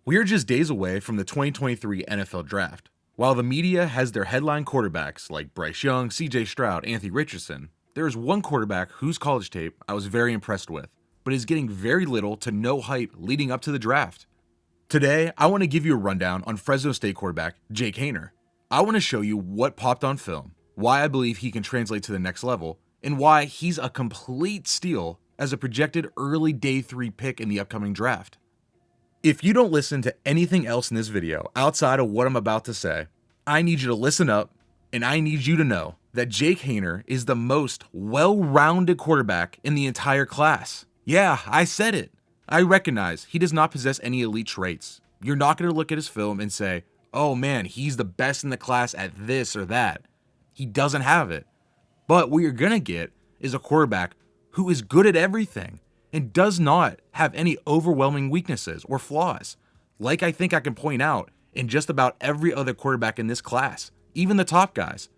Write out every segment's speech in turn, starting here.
We're just days away from the 2023 NFL Draft. While the media has their headline quarterbacks like Bryce Young, CJ Stroud, Anthony Richardson, there is one quarterback whose college tape I was very impressed with, but is getting very little to no hype leading up to the draft. Today, I want to give you a rundown on Fresno State quarterback Jake Haener. I want to show you what popped on film, why I believe he can translate to the next level, and why he's a complete steal as a projected early day 3 pick in the upcoming draft. If you don't listen to anything else in this video outside of what I'm about to say, I need you to listen up, and I need you to know that Jake Haener is the most well-rounded quarterback in the entire class. Yeah, I said it. I recognize he does not possess any elite traits. You're not going to look at his film and say, oh man, he's the best in the class at this or that. He doesn't have it. But what you're going to get is a quarterback who is good at everything and does not have any overwhelming weaknesses or flaws, like I think I can point out in just about every other quarterback in this class, even the top guys.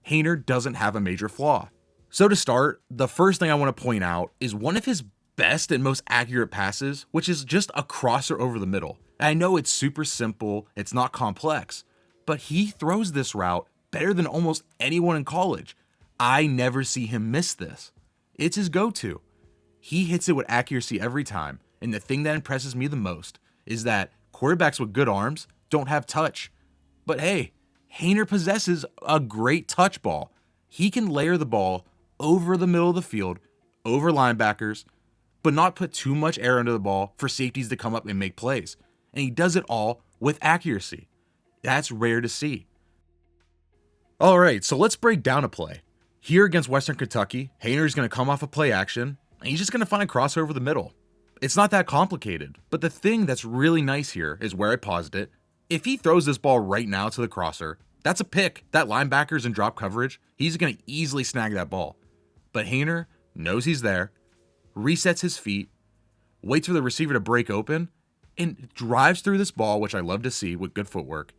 Haener doesn't have a major flaw. So to start, the first thing I want to point out is one of his best and most accurate passes, which is just a crosser over the middle. I know it's super simple, it's not complex, but he throws this route better than almost anyone in college. I never see him miss this. It's his go-to. He hits it with accuracy every time, and the thing that impresses me the most is that quarterbacks with good arms don't have touch. But hey, Haener possesses a great touch ball. He can layer the ball over the middle of the field, over linebackers, but not put too much air under the ball for safeties to come up and make plays. And he does it all with accuracy. That's rare to see. All right, so let's break down a play. Here against Western Kentucky, Haener is going to come off a play action, and he's just going to find a crosser over the middle. It's not that complicated, but the thing that's really nice here is where I paused it. If he throws this ball right now to the crosser, that's a pick. That linebacker's in drop coverage, he's going to easily snag that ball. But Haener knows he's there, resets his feet, waits for the receiver to break open, and drives through this ball, which I love to see with good footwork,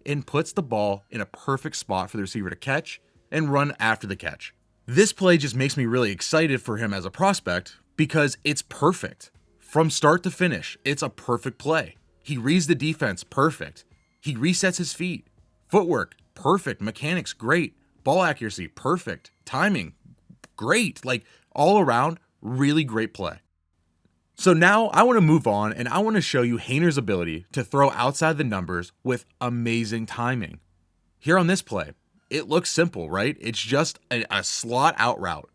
and puts the ball in a perfect spot for the receiver to catch and run after the catch. This play just makes me really excited for him as a prospect because it's perfect. From start to finish, it's a perfect play. He reads the defense perfect. He resets his feet. Footwork, perfect. Mechanics, great. Ball accuracy, perfect. Timing, great. Like all around, really great play. So now I want to move on and I want to show you Haener's ability to throw outside the numbers with amazing timing. Here on this play, it looks simple, right? It's just a slot out route.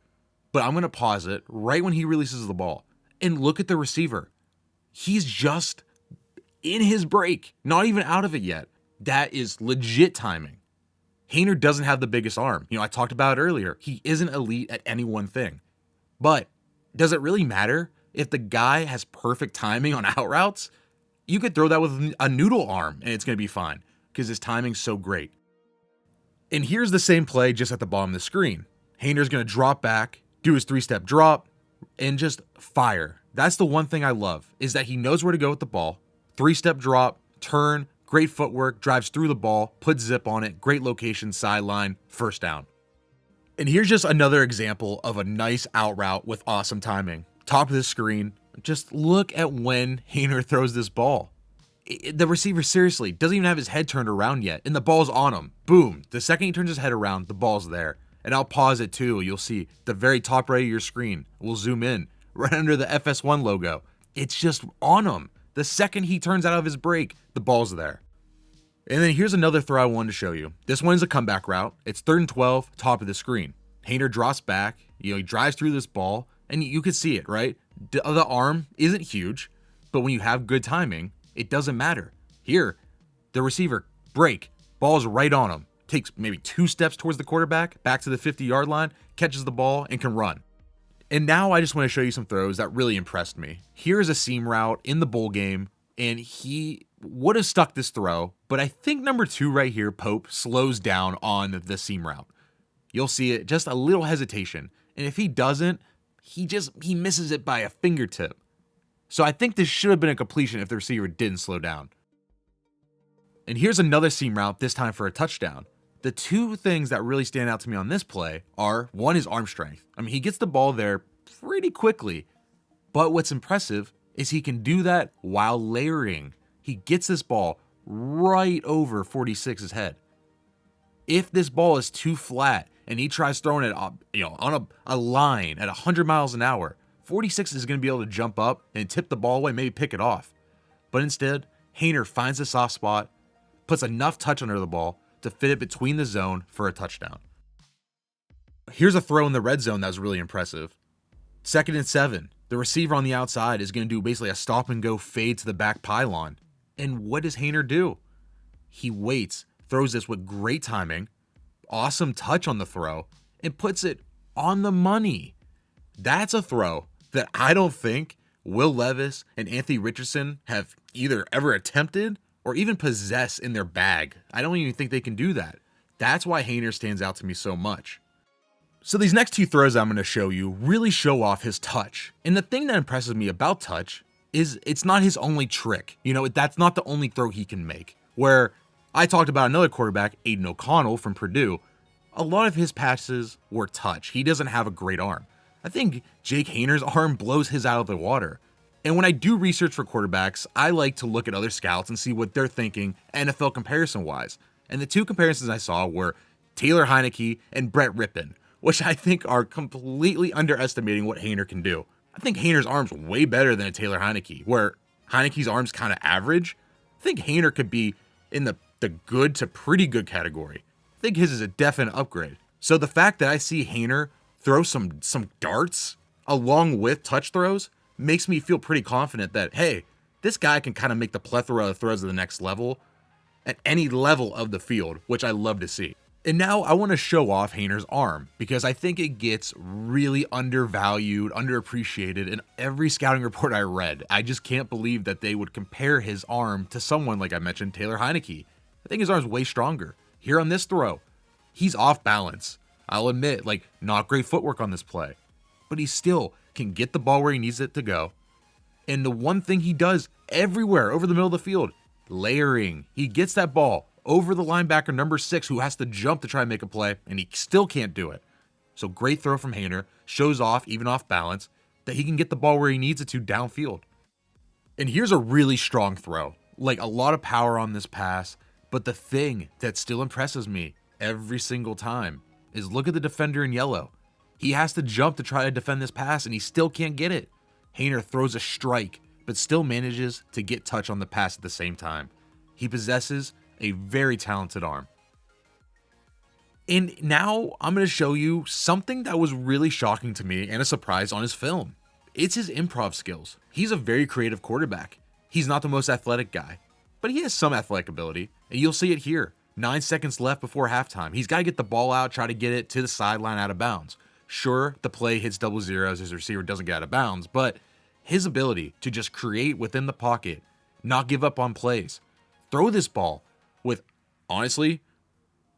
But I'm going to pause it right when he releases the ball and look at the receiver. He's just in his break, not even out of it yet. That is legit timing. Haener doesn't have the biggest arm. I talked about it earlier. He isn't elite at any one thing. But does it really matter if the guy has perfect timing on out routes? You could throw that with a noodle arm and it's going to be fine because his timing's so great. And here's the same play just at the bottom of the screen. Haener's going to drop back, do his 3-step drop, and just fire. That's the one thing I love, is that he knows where to go with the ball. 3-step drop, turn, great footwork, drives through the ball, puts zip on it, great location, sideline, first down. And here's just another example of a nice out route with awesome timing. Top of the screen, just look at when Haener throws this ball. The receiver seriously doesn't even have his head turned around yet, and the ball's on him. Boom. The second he turns his head around, the ball's there. And I'll pause it too. You'll see the very top right of your screen. We'll zoom in right under the FS1 logo. It's just on him. The second he turns out of his break, the ball's there. And then here's another throw I wanted to show you. This one's a comeback route. It's 3rd and 12, top of the screen. Haener drops back. He drives through this ball, and you can see it, right? The arm isn't huge, but when you have good timing, it doesn't matter. Here, the receiver, break, ball's right on him. Takes maybe 2 steps towards the quarterback, back to the 50-yard line, catches the ball, and can run. And now I just want to show you some throws that really impressed me. Here's a seam route in the bowl game, and he would have stuck this throw, but I think number 2 right here, Pope, slows down on the seam route. You'll see it, just a little hesitation. And if he doesn't, he misses it by a fingertip. So I think this should have been a completion if the receiver didn't slow down. And here's another seam route, this time for a touchdown. The two things that really stand out to me on this play are, one is arm strength. I mean, he gets the ball there pretty quickly, but what's impressive is he can do that while layering. He gets this ball right over 46's head. If this ball is too flat and he tries throwing it up, on a line at 100 miles an hour, 46 is going to be able to jump up and tip the ball away, maybe pick it off. But instead, Haener finds the soft spot, puts enough touch under the ball to fit it between the zone for a touchdown. Here's a throw in the red zone that was really impressive. 2nd and 7. The receiver on the outside is going to do basically a stop and go fade to the back pylon. And what does Haener do? He waits, throws this with great timing, awesome touch on the throw, and puts it on the money. That's a throw that I don't think Will Levis and Anthony Richardson have either ever attempted or even possess in their bag. I don't even think they can do that. That's why Haener stands out to me so much. So these next 2 throws I'm going to show you really show off his touch. And the thing that impresses me about touch is it's not his only trick. That's not the only throw he can make. Where I talked about another quarterback, Aiden O'Connell from Purdue, a lot of his passes were touch. He doesn't have a great arm. I think Jake Haener's arm blows his out of the water. And when I do research for quarterbacks, I like to look at other scouts and see what they're thinking NFL comparison-wise. And the 2 comparisons I saw were Taylor Heineke and Brett Rippon, which I think are completely underestimating what Haener can do. I think Haener's arm's way better than a Taylor Heineke, where Heineke's arm's kind of average. I think Haener could be in the good to pretty good category. I think his is a definite upgrade. So the fact that I see Haener throw some darts along with touch throws makes me feel pretty confident that, hey, this guy can kind of make the plethora of throws to the next level at any level of the field, which I love to see. And now I want to show off Haener's arm because I think it gets really undervalued, underappreciated in every scouting report I read. I just can't believe that they would compare his arm to someone like I mentioned, Taylor Heineke. I think his arm's way stronger. Here on this throw, he's off balance. I'll admit, not great footwork on this play, but he still can get the ball where he needs it to go. And the one thing he does everywhere over the middle of the field, layering. He gets that ball over the linebacker number 6 who has to jump to try and make a play, and he still can't do it. So great throw from Haener, shows off, even off balance, that he can get the ball where he needs it to downfield. And here's a really strong throw. A lot of power on this pass, but the thing that still impresses me every single time is look at the defender in yellow. He has to jump to try to defend this pass, and he still can't get it. Haener throws a strike, but still manages to get touch on the pass at the same time. He possesses a very talented arm. And now I'm going to show you something that was really shocking to me and a surprise on his film. It's his improv skills. He's a very creative quarterback. He's not the most athletic guy, but he has some athletic ability, and you'll see it here. 9 seconds left before halftime. He's got to get the ball out, try to get it to the sideline out of bounds. Sure, the play hits double zeros, his receiver doesn't get out of bounds, but his ability to just create within the pocket, not give up on plays, throw this ball with, honestly,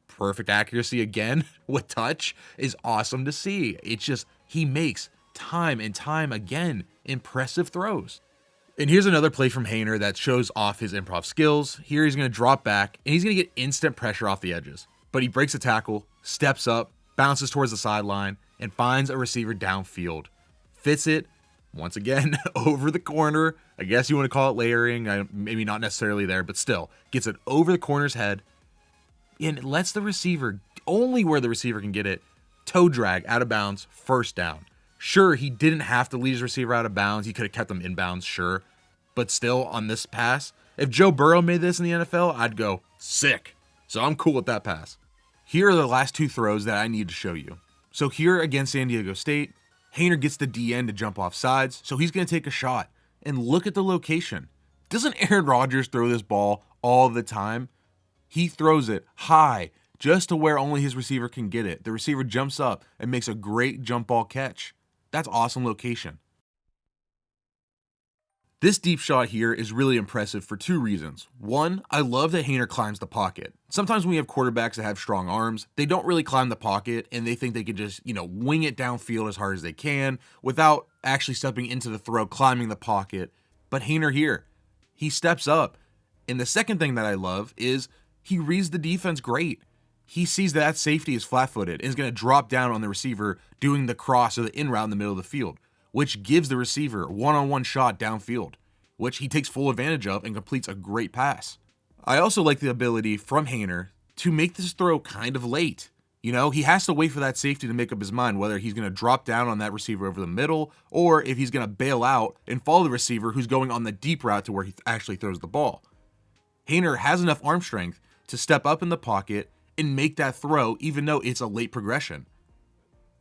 perfect accuracy again with touch is awesome to see. It's just, he makes time and time again impressive throws. And here's another play from Haener that shows off his improv skills. Here he's going to drop back, and he's going to get instant pressure off the edges. But he breaks a tackle, steps up, bounces towards the sideline, and finds a receiver downfield. Fits it, once again, over the corner. I guess you want to call it layering. Maybe not necessarily there, but still. Gets it over the corner's head, and it lets the receiver, only where the receiver can get it, toe drag out of bounds, first down. Sure, he didn't have to lead his receiver out of bounds. He could have kept him in bounds, sure. But still, on this pass, if Joe Burrow made this in the NFL, I'd go, sick. So I'm cool with that pass. Here are the last 2 throws that I need to show you. So here against San Diego State, Haener gets the DN to jump off sides, so he's going to take a shot. And look at the location. Doesn't Aaron Rodgers throw this ball all the time? He throws it high, just to where only his receiver can get it. The receiver jumps up and makes a great jump ball catch. That's awesome location. This deep shot here is really impressive for 2 reasons. One, I love that Haener climbs the pocket. Sometimes when we have quarterbacks that have strong arms, they don't really climb the pocket and they think they can just, wing it downfield as hard as they can without actually stepping into the throw, climbing the pocket. But Haener here, he steps up. And the second thing that I love is he reads the defense great. He sees that safety is flat-footed and is going to drop down on the receiver doing the cross or the in route in the middle of the field, which gives the receiver one-on-one shot downfield. which he takes full advantage of and completes a great pass. I also like the ability from Haener to make this throw kind of late. He has to wait for that safety to make up his mind whether he's going to drop down on that receiver over the middle or if he's going to bail out and follow the receiver who's going on the deep route to where he actually throws the ball. Haener has enough arm strength to step up in the pocket and make that throw even though it's a late progression.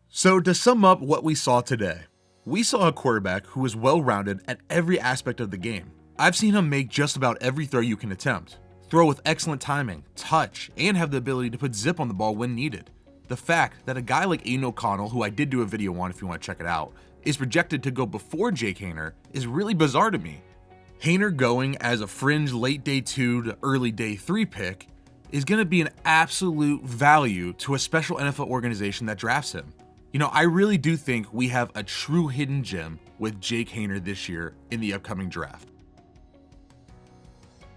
So to sum up what we saw today, we saw a quarterback who is well-rounded at every aspect of the game. I've seen him make just about every throw you can attempt, throw with excellent timing, touch, and have the ability to put zip on the ball when needed. The fact that a guy like Aiden O'Connell, who I did do a video on if you want to check it out, is projected to go before Jake Haener is really bizarre to me. Haener going as a fringe late day 2 to early day 3 pick is going to be an absolute value to a special NFL organization that drafts him. I really do think we have a true hidden gem with Jake Haener this year in the upcoming draft.